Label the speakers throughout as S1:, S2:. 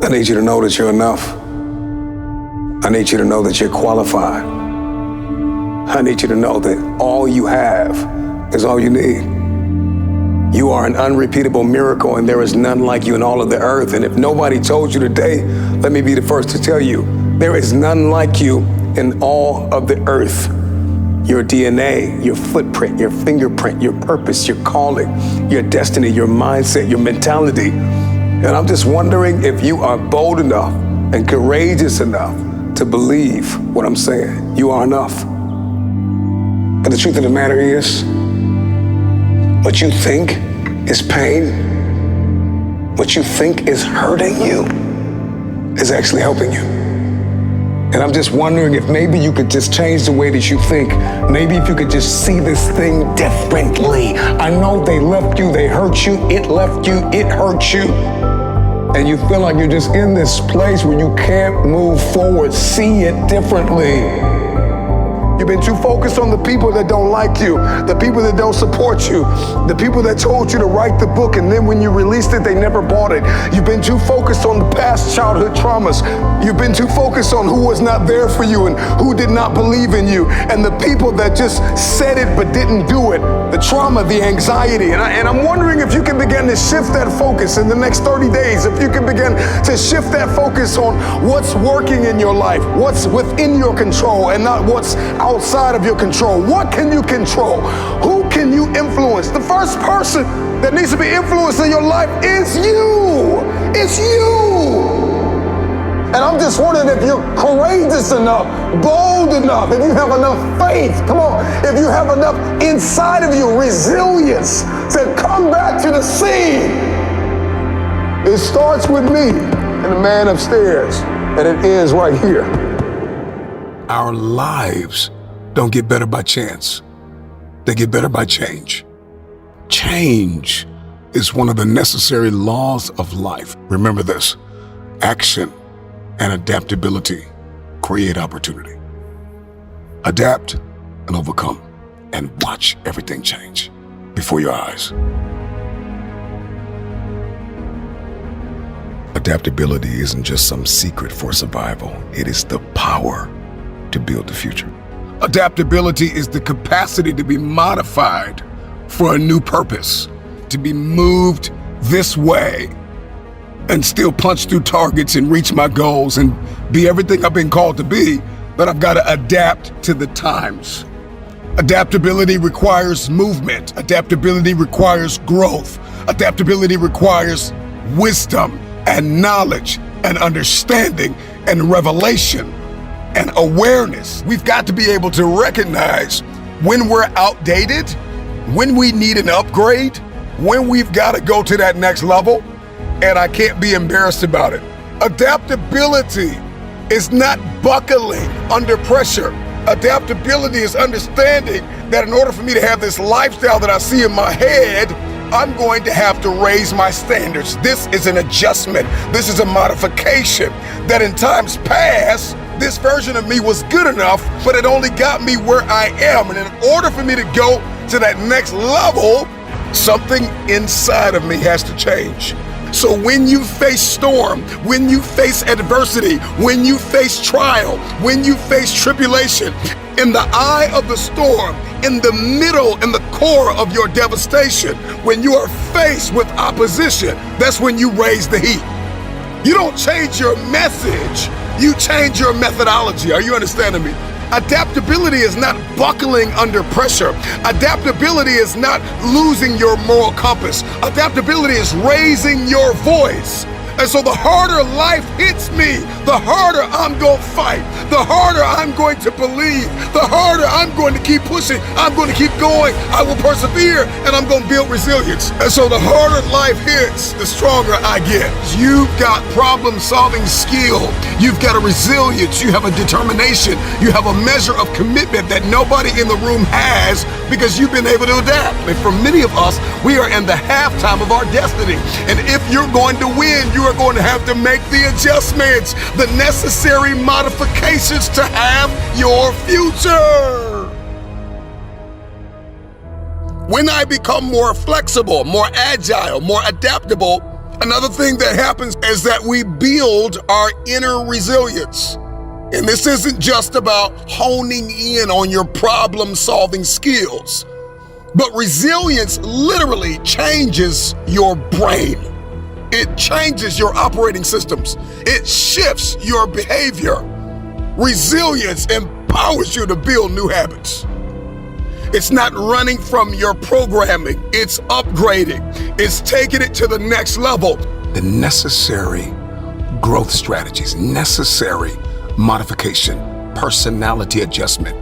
S1: I need you to know that you're enough. I need you to know that you're qualified. I need you to know that all you have is all you need. You are an unrepeatable miracle, and there is none like you in all of the earth. And if nobody told you today, let me be the first to tell you, there is none like you in all of the earth. Your DNA, your footprint, your fingerprint, your purpose, your calling, your destiny, your mindset, your mentality. And I'm just wondering if you are bold enough and courageous enough to believe what I'm saying. You are enough. And the truth of the matter is, what you think is pain, what you think is hurting you, is actually helping you. And I'm just wondering if maybe you could just change the way that you think. Maybe if you could just see this thing differently. I know they left you, they hurt you, it left you, it hurt you. And you feel like you're just in this place where you can't move forward. See it differently. You've been too focused on the people that don't like you, the people that don't support you, the people that told you to write the book, and then when you released it, they never bought it. You've been too focused on the past childhood traumas. You've been too focused on who was not there for you and who did not believe in you, and the people that just said it but didn't do it. The trauma, the anxiety, and I'm wondering if you can begin to shift that focus in the next 30 days, if you can begin to shift that focus on what's working in your life, what's within your control, and not what's outside of your control. What can you control? Who can you influence? The first person that needs to be influenced in your life is you. It's you. And I'm just wondering if you're courageous enough, bold enough, if you have enough faith, come on, if you have enough inside of you, resilience to come back to the scene. It starts with me and the man upstairs, and it ends right here. Our lives don't get better by chance. They get better by change. Change is one of the necessary laws of life. Remember this: action and adaptability create opportunity. Adapt and overcome, and watch everything change before your eyes. Adaptability isn't just some secret for survival. It is the power to build the future. Adaptability is the capacity to be modified for a new purpose, to be moved this way and still punch through targets and reach my goals and be everything I've been called to be, but I've got to adapt to the times. Adaptability requires movement. Adaptability requires growth. Adaptability requires wisdom and knowledge and understanding and revelation and awareness. We've got to be able to recognize when we're outdated, when we need an upgrade, when we've got to go to that next level, and I can't be embarrassed about it. Adaptability is not buckling under pressure. Adaptability is understanding that in order for me to have this lifestyle that I see in my head, I'm going to have to raise my standards. This is an adjustment. This is a modification that in times past, this version of me was good enough, but it only got me where I am. And in order for me to go to that next level, something inside of me has to change. So when you face storm, when you face adversity, when you face trial, when you face tribulation, in the eye of the storm, in the middle, in the core of your devastation, when you are faced with opposition, that's when you raise the heat. You don't change your message, you change your methodology. Are you understanding me? Adaptability is not buckling under pressure. Adaptability is not losing your moral compass. Adaptability is raising your voice. And so the harder life hits me, the harder I'm going to fight, the harder I'm going to believe, the harder I'm going to keep pushing, I'm going to keep going, I will persevere, and I'm going to build resilience. And so the harder life hits, the stronger I get. You've got problem-solving skill, you've got a resilience, you have a determination, you have a measure of commitment that nobody in the room has because you've been able to adapt. And for many of us, we are in the halftime of our destiny. And if you're going to win, you are going to have to make the adjustments, the necessary modifications to have your future. When I become more flexible, more agile, more adaptable,
S2: Another thing that happens is that we build our inner resilience. And this isn't just about honing in on your problem-solving skills, but resilience literally changes your brain. It changes your operating systems. It shifts your behavior. Resilience empowers you to build new habits. It's not running from your programming. It's upgrading. It's taking it to the next level. The necessary growth strategies, necessary modification, personality adjustment,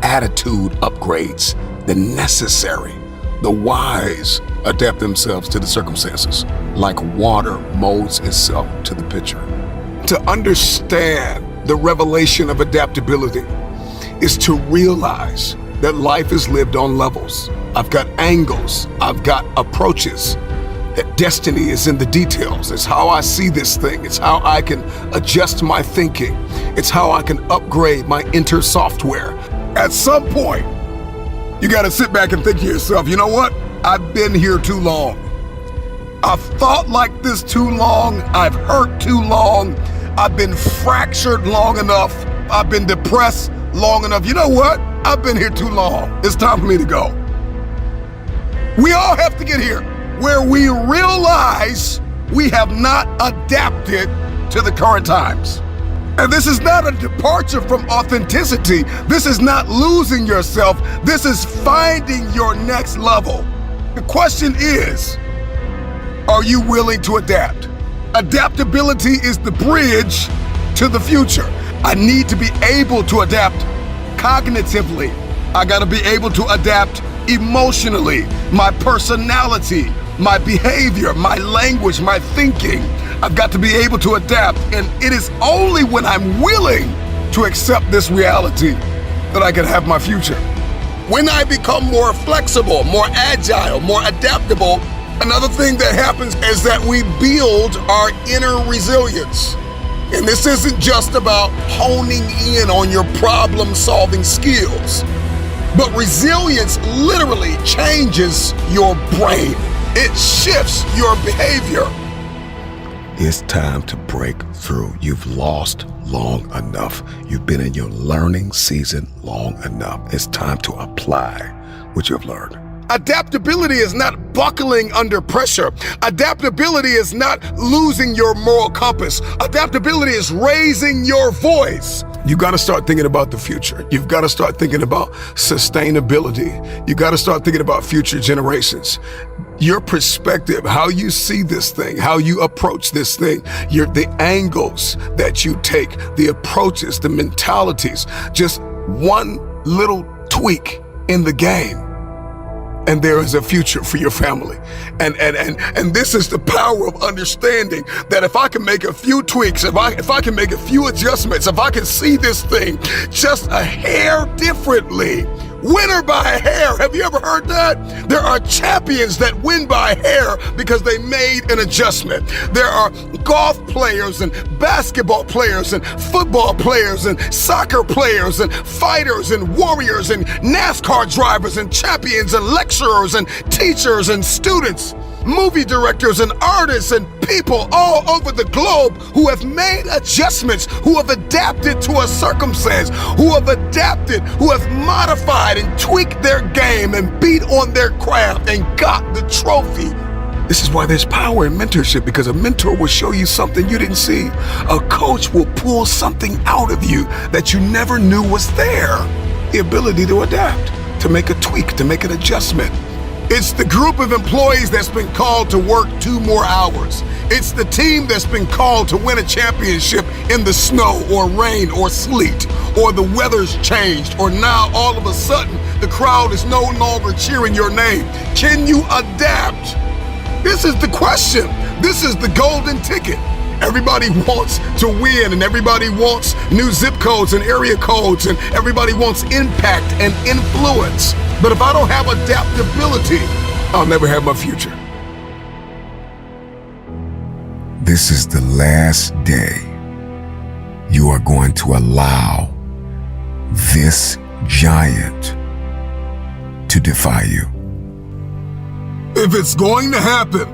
S2: attitude upgrades, the wise adapt themselves to the circumstances like water molds itself to the pitcher. To understand the revelation of adaptability is to realize that life is lived on levels. I've got angles, I've got approaches, that destiny is in the details. It's how I see this thing. It's how I can adjust my thinking. It's how I can upgrade my inner software. At some point, you gotta sit back and think to yourself, you know what? I've been here too long. I've thought like this too long. I've hurt too long. I've been fractured long enough. I've been depressed long enough. You know what? I've been here too long. It's time for me to go. We all have to get here where we realize we have not adapted to the current times. And this is not a departure from authenticity. This is not losing yourself. This is finding your next level. The question is, are you willing to adapt? Adaptability is the bridge to the future. I need to be able to adapt cognitively. I gotta be able to adapt emotionally, my personality, my behavior, my language, my thinking. I've got to be able to adapt, and it is only when I'm willing to accept this reality that I can have my future. When I become more flexible, more agile, more adaptable, another thing that happens is that we build our inner resilience. And this isn't just about honing in on your problem-solving skills, but resilience literally changes your brain. It shifts your behavior. It's time to break through. You've lost long enough. You've been in your learning season long enough. It's time to apply what you've learned. Adaptability is not buckling under pressure. Adaptability is not losing your moral compass. Adaptability is raising your voice. You got to start thinking about the future. You've got to start thinking about sustainability. You got to start thinking about future generations. Your perspective, how you see this thing, how you approach this thing, the angles that you take, the approaches, the mentalities, just one little tweak in the game, and there is a future for your family. And this is the power of understanding that if I can make a few tweaks, if I can make a few adjustments, if I can see this thing just a hair differently, winner by a hair. Have you ever heard that? There are champions that win by a hair because they made an adjustment. There are golf players and basketball players and football players and soccer players and fighters and warriors and NASCAR drivers and champions and lecturers and teachers and students, movie directors and artists and people all over the globe who have made adjustments, who have adapted to a circumstance, who have adapted, who have modified and tweaked their game and beat on their craft and got the trophy. This is why there's power in mentorship, because a mentor will show you something you didn't see. A coach will pull something out of you that you never knew was there. The ability to adapt, to make a tweak, to make an adjustment. It's the group of employees that's been called to work 2 more hours. It's the team that's been called to win a championship in the snow or rain or sleet, or the weather's changed, or now all of a sudden the crowd is no longer cheering your name. Can you adapt? This is the question. This is the golden ticket. Everybody wants to win, and everybody wants new zip codes and area codes, and everybody wants impact and influence. But if I don't have adaptability, I'll never have my future.
S3: This is the last day you are going to allow this giant to defy you.
S2: If it's going to happen,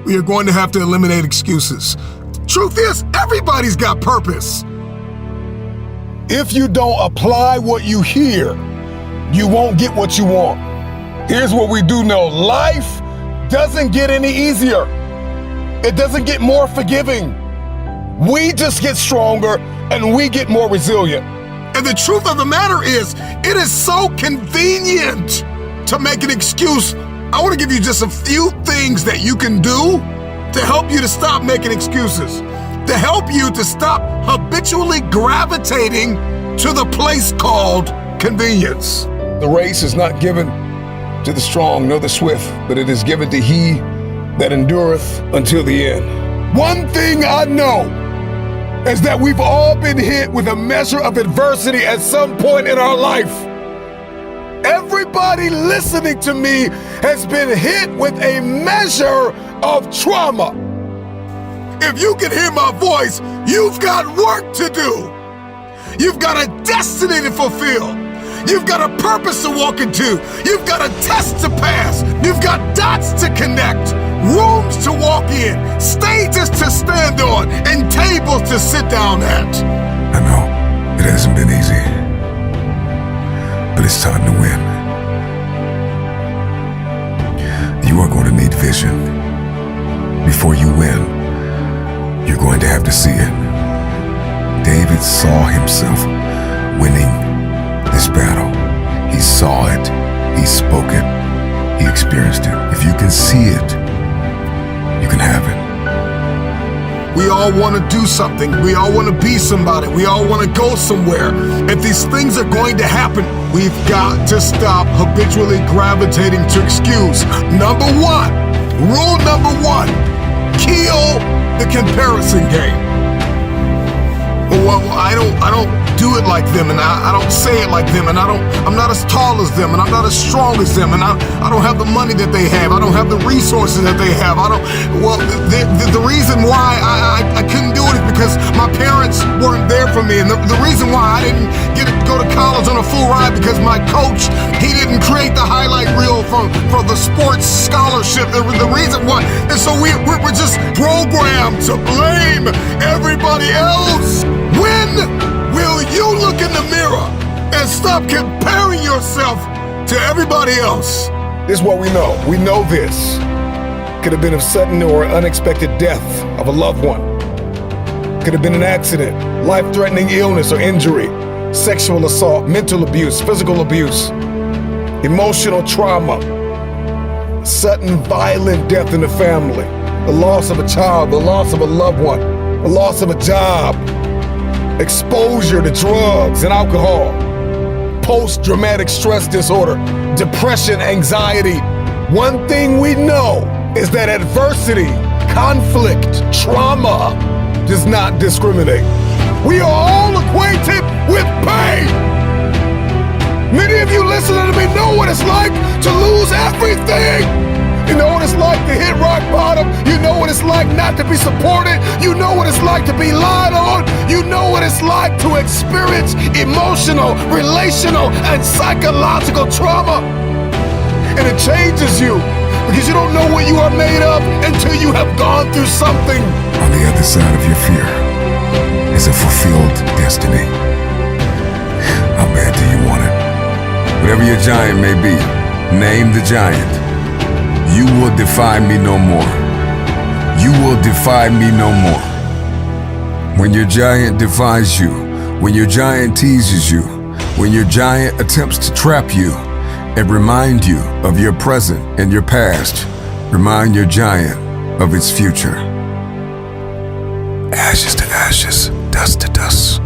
S2: we are going to have to eliminate excuses. Truth is, everybody's got purpose. If you don't apply what you hear, you won't get what you want. Here's what we do know. Life doesn't get any easier. It doesn't get more forgiving. We just get stronger and we get more resilient. And the truth of the matter is, it is so convenient to make an excuse. I want to give you just a few things that you can do to help you to stop making excuses, to help you to stop habitually gravitating to the place called convenience. The race is not given to the strong nor the swift, but it is given to he that endureth until the end. One thing I know is that we've all been hit with a measure of adversity at some point in our life. Everybody listening to me has been hit with a measure of trauma. If you can hear my voice, you've got work to do. You've got a destiny to fulfill. You've got a purpose to walk into. You've got a test to pass. You've got dots to connect, rooms to walk in, stages to stand on, and tables to sit down at.
S3: I know it hasn't been easy, but it's time to win. You are going to need vision. Before you win, you're going to have to see it. David saw himself winning this battle. He saw it, he spoke it, he experienced it. If you can see it, you can have it.
S2: We all want to do something. We all want to be somebody. We all want to go somewhere. If these things are going to happen, we've got to stop habitually gravitating to excuse. Number one, rule number one, kill the comparison game. Well, I don't do it like them, and I don't say it like them, and I'm not as tall as them, and I'm not as strong as them, and I don't have the money that they have. I don't have the resources that they have. The reason why I couldn't do it is because my parents weren't there for me, and the reason why I didn't get to go to college on a full ride because my coach, he didn't create the highlight reel for the sports scholarship. The reason why, and so we're just programmed to blame everybody else. When will you look in the mirror and stop comparing yourself to everybody else? This is what we know. We know this. Could have been a sudden or unexpected death of a loved one. Could have been an accident, life-threatening illness or injury, sexual assault, mental abuse, physical abuse, emotional trauma, sudden violent death in the family, the loss of a child, the loss of a loved one, the loss of a job, exposure to drugs and alcohol, post-traumatic stress disorder, depression, anxiety. One thing we know is that adversity, conflict, trauma does not discriminate. We are all acquainted with pain. Many of you listening to me know what it's like to lose everything. You know what it's like to hit rock bottom. You know what it's like not to be supported. You know what it's like to be lied on. You know what it's like to experience emotional, relational, and psychological trauma. And it changes you because you don't know what you are made of until you have gone through something.
S3: On the other side of your fear is a fulfilled destiny. How bad do you want it? Whatever your giant may be, name the giant. You will defy me no more. You will defy me no more. When your giant defies you, when your giant teases you, when your giant attempts to trap you and remind you of your present and your past, remind your giant of its future. Ashes to ashes, dust to dust.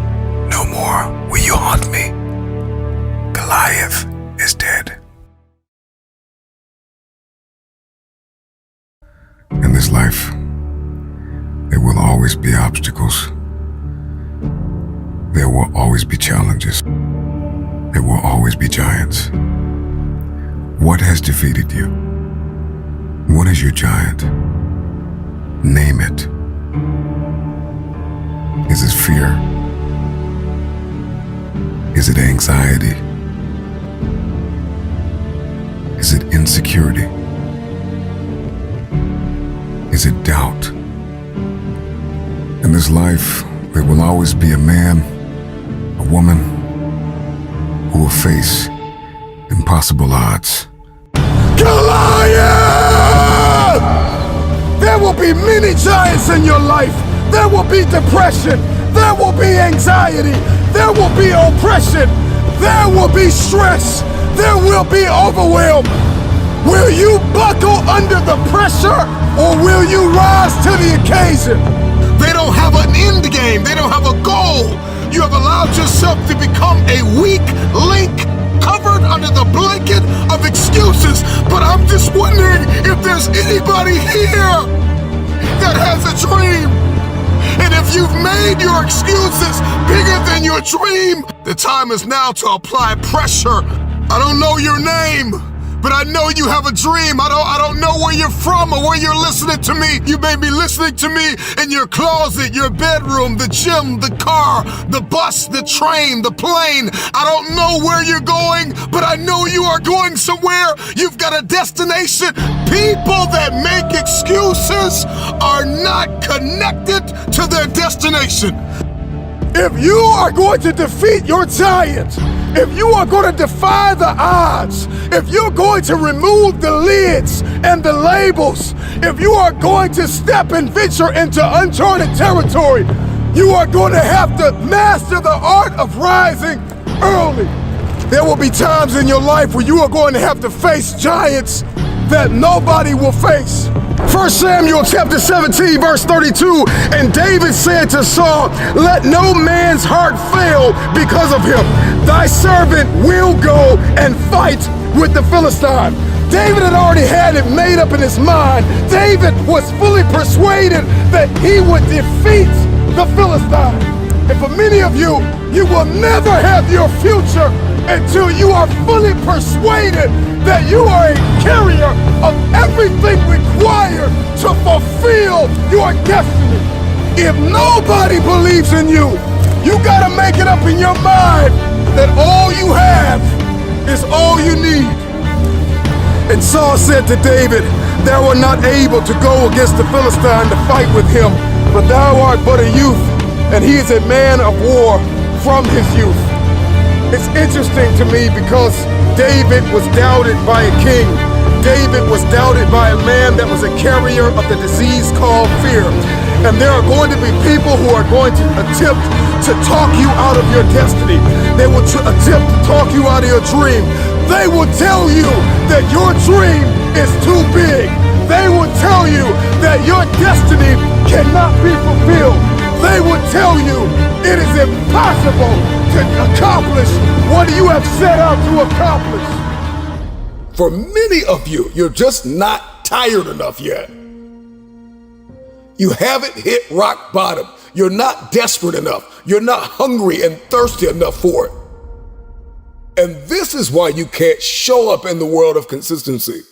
S3: No more will you haunt me. Goliath is dead. In this life, there will always be obstacles. There will always be challenges. There will always be giants. What has defeated you? What is your giant? Name it. Is it fear? Is it anxiety? Is it insecurity? Is to doubt. In this life, there will always be a man, a woman, who will face impossible odds.
S1: Goliath! There will be many giants in your life. There will be depression. There will be anxiety. There will be oppression. There will be stress. There will be overwhelm. Will you buckle under the pressure, or will you rise to the occasion?
S2: They don't have an end game. They don't have a goal. You have allowed yourself to become a weak link covered under the blanket of excuses. But I'm just wondering if there's anybody here that has a dream. And if you've made your excuses bigger than your dream, the time is now to apply pressure. I don't know your name, but I know you have a dream. I don't know where you're from or where you're listening to me. You may be listening to me in your closet, your bedroom, the gym, the car, the bus, the train, the plane. I don't know where you're going, but I know you are going somewhere. You've got a destination. People that make excuses are not connected to their destination.
S1: If you are going to defeat your giant, if you are going to defy the odds, if you're going to remove the lids and the labels, if you are going to step and venture into uncharted territory, you are going to have to master the art of rising early. There will be times in your life where you are going to have to face giants that nobody will face. 1 Samuel chapter 17, verse 32, and David said to Saul, "Let no man's heart fail because of him. Thy servant will go and fight with the Philistine." David had already had it made up in his mind. David was fully persuaded that he would defeat the Philistine. And for many of you, you will never have your future until you are fully persuaded that you are a carrier of everything required to fulfill your destiny. If nobody believes in you, you gotta make it up in your mind that all you have is all you need. And Saul said to David, "Thou art not able to go against the Philistine to fight with him, for thou art but a youth, and he is a man of war from his youth." It's interesting to me because David was doubted by a king. David was doubted by a man that was a carrier of the disease called fear. And there are going to be people who are going to attempt to talk you out of your destiny. They will attempt to talk you out of your dream. They will tell you that your dream is too big. They will tell you that your destiny cannot be fulfilled. They will tell you it is impossible to accomplish what you have set out to accomplish. For many of you, you're just not tired enough yet. You haven't hit rock bottom. You're not desperate enough. You're not hungry and thirsty enough for it. And this is why you can't show up in the world of consistency.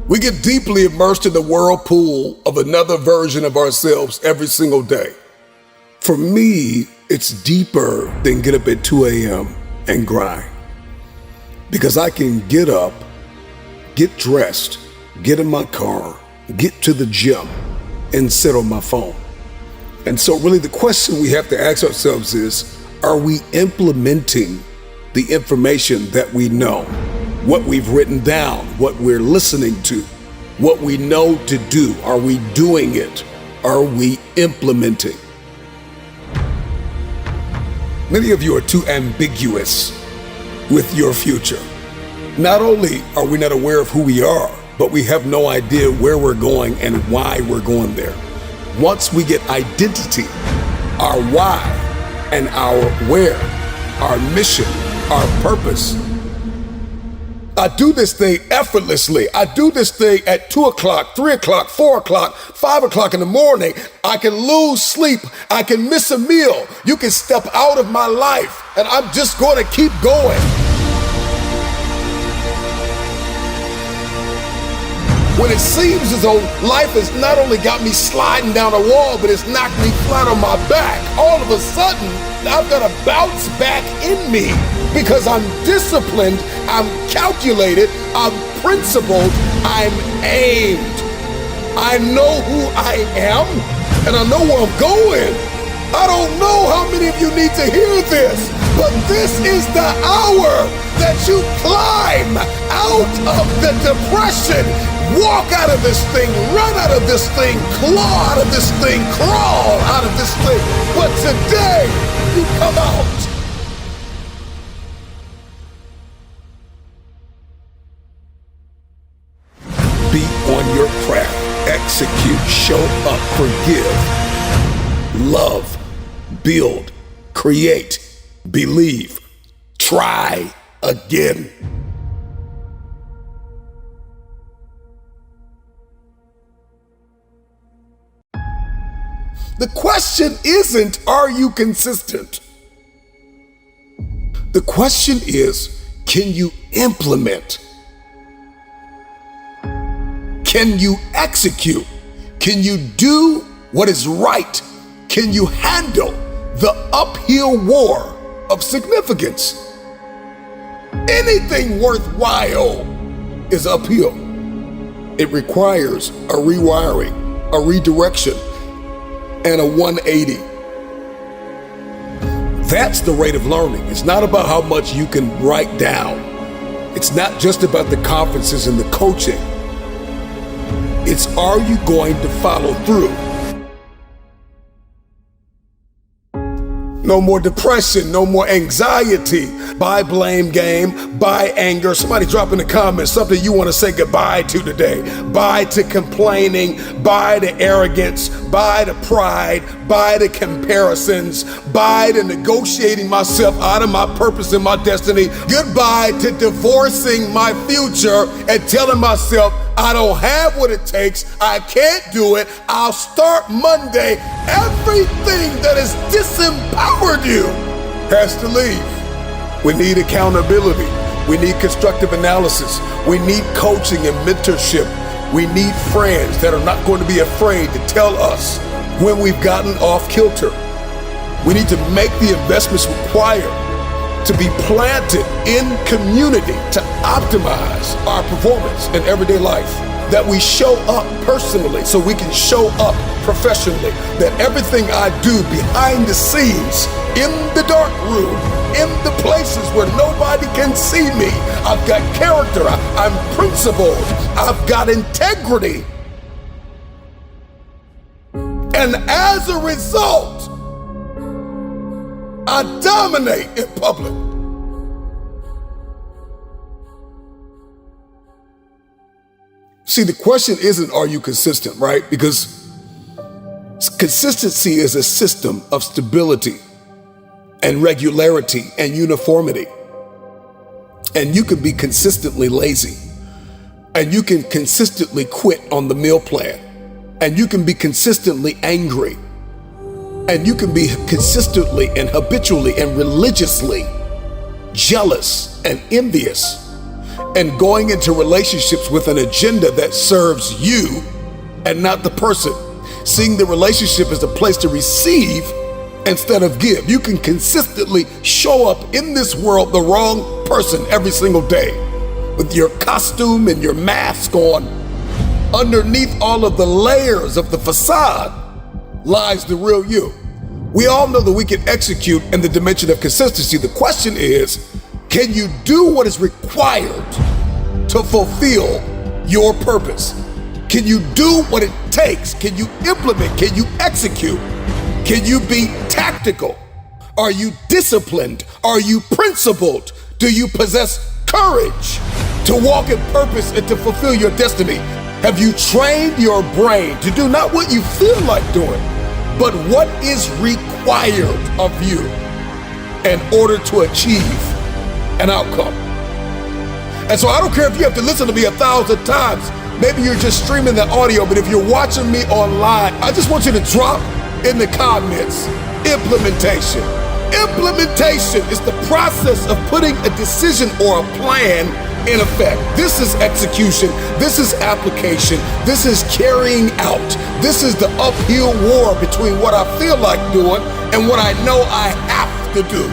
S1: We get deeply immersed in the whirlpool of another version of ourselves every single day. For me, it's deeper than get up at 2 a.m. and grind. Because I can get up, get dressed, get in my car, get to the gym, and sit on my phone. And so really the question we have to ask ourselves is, are we implementing the information that we know? What we've written down, what we're listening to, what we know to do? Are we doing it? Are we implementing? Many of you are too ambiguous with your future. Not only are we not aware of who we are, but we have no idea where we're going and why we're going there. Once we get identity, our why and our where, our mission, our purpose. I do this thing effortlessly. I do this thing at 2 o'clock, 3 o'clock, 4 o'clock, 5 o'clock in the morning. I can lose sleep. I can miss a meal. You can step out of my life and I'm just going to keep going.
S2: When it seems as though life has not only got me sliding down a wall, but it's knocked me flat on my back, all of a sudden, I've got a bounce back in me because I'm disciplined, I'm calculated, I'm principled, I'm aimed. I know who I am, and I know where I'm going. I don't know how many of you need to hear this, but this is the hour that you climb out of the depression. Walk out of this thing, run out of this thing, claw out of this thing, crawl out of this thing. But today, you come out. Be on your craft, execute, show up, forgive, love, build, create, believe, try again. The question isn't, are you consistent? The question is, can you implement? Can you execute? Can you do what is right? Can you handle the uphill war of significance? Anything worthwhile is uphill. It requires a rewiring, a redirection, and a 180. That's the rate of learning. It's not about how much you can write down. It's not just about the conferences and the coaching. It's, are you going to follow through? No more depression, no more anxiety. Bye blame game, bye anger. Somebody drop in the comments something you want to say goodbye to today. Bye to complaining, bye to arrogance, bye to pride, bye to comparisons, bye to negotiating myself out of my purpose and my destiny. Goodbye to divorcing my future and telling myself, I don't have what it takes, I can't do it, I'll start Monday. Everything that has disempowered you has to leave. We need accountability. We need constructive analysis. We need coaching and mentorship. We need friends that are not going to be afraid to tell us when we've gotten off kilter. We need to make the investments required to be planted in community to optimize our performance in everyday life. That we show up personally so we can show up professionally. That everything I do behind the scenes, in the dark room, in the places where nobody can see me, I've got character, I'm principled, I've got integrity. And as a result, I dominate in public. See, the question isn't, are you consistent, right? Because consistency is a system of stability and regularity and uniformity. And you can be consistently lazy. And you can consistently quit on the meal plan. And you can be consistently angry. And you can be consistently and habitually and religiously jealous and envious and going into relationships with an agenda that serves you and not the person. Seeing the relationship as a place to receive instead of give. You can consistently show up in this world the wrong person every single day with your costume and your mask on. Underneath all of the layers of the facade lies the real you. We all know that we can execute in the dimension of consistency. The question is, can you do what is required to fulfill your purpose? Can you do what it takes? Can you implement? Can you execute? Can you be tactical? Are you disciplined? Are you principled? Do you possess courage to walk in purpose and to fulfill your destiny? Have you trained your brain to do not what you feel like doing, but what is required of you in order to achieve an outcome? And so I don't care if you have to listen to me 1,000 times. Maybe you're just streaming the audio, but if you're watching me online, I just want you to drop in the comments, implementation. Implementation is the process of putting a decision or a plan in effect. This is execution. This is application. This is carrying out. This is the uphill war between what I feel like doing and what I know I have to do.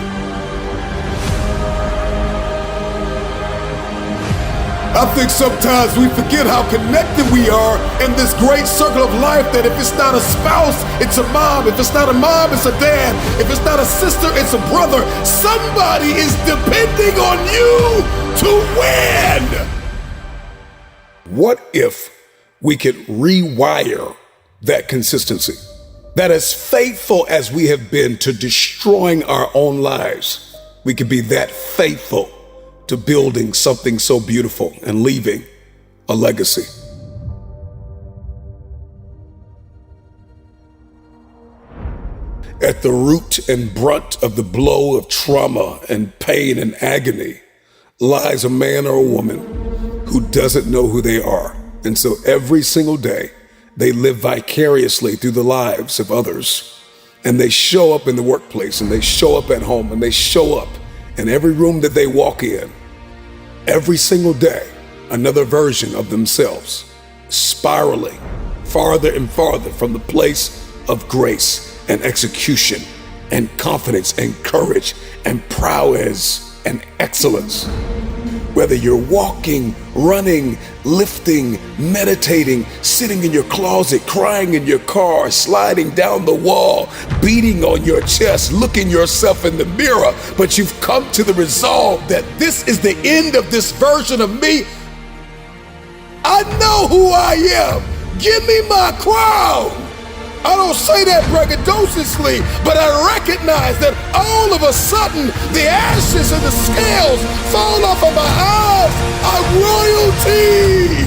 S2: I think sometimes we forget how connected we are in this great circle of life, that if it's not a spouse, it's a mom. If it's not a mom, it's a dad. If it's not a sister, it's a brother. Somebody is depending on you to win. What if we could rewire that consistency? That as faithful as we have been to destroying our own lives, we could be that faithful to building something so beautiful and leaving a legacy. At the root and brunt of the blow of trauma and pain and agony lies a man or a woman who doesn't know who they are. And so every single day, they live vicariously through the lives of others. And they show up in the workplace, and they show up at home, and they show up in every room that they walk in. Every single day, another version of themselves, spiraling farther and farther from the place of grace and execution and confidence and courage and prowess and excellence. Whether you're walking, running, lifting, meditating, sitting in your closet, crying in your car, sliding down the wall, beating on your chest, looking yourself in the mirror, but you've come to the resolve that this is the end of this version of me. I know who I am. Give me my crown. I don't say that braggadociously, but I recognize that all of a sudden the ashes and the scales fall off of my eyes. I'm royalty.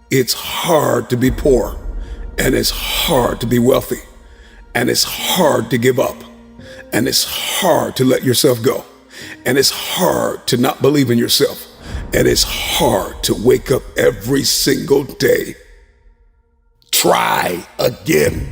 S2: It's hard to be poor, and it's hard to be wealthy, and it's hard to give up, and it's hard to let yourself go, and it's hard to not believe in yourself. And it's hard to wake up every single day. Try again.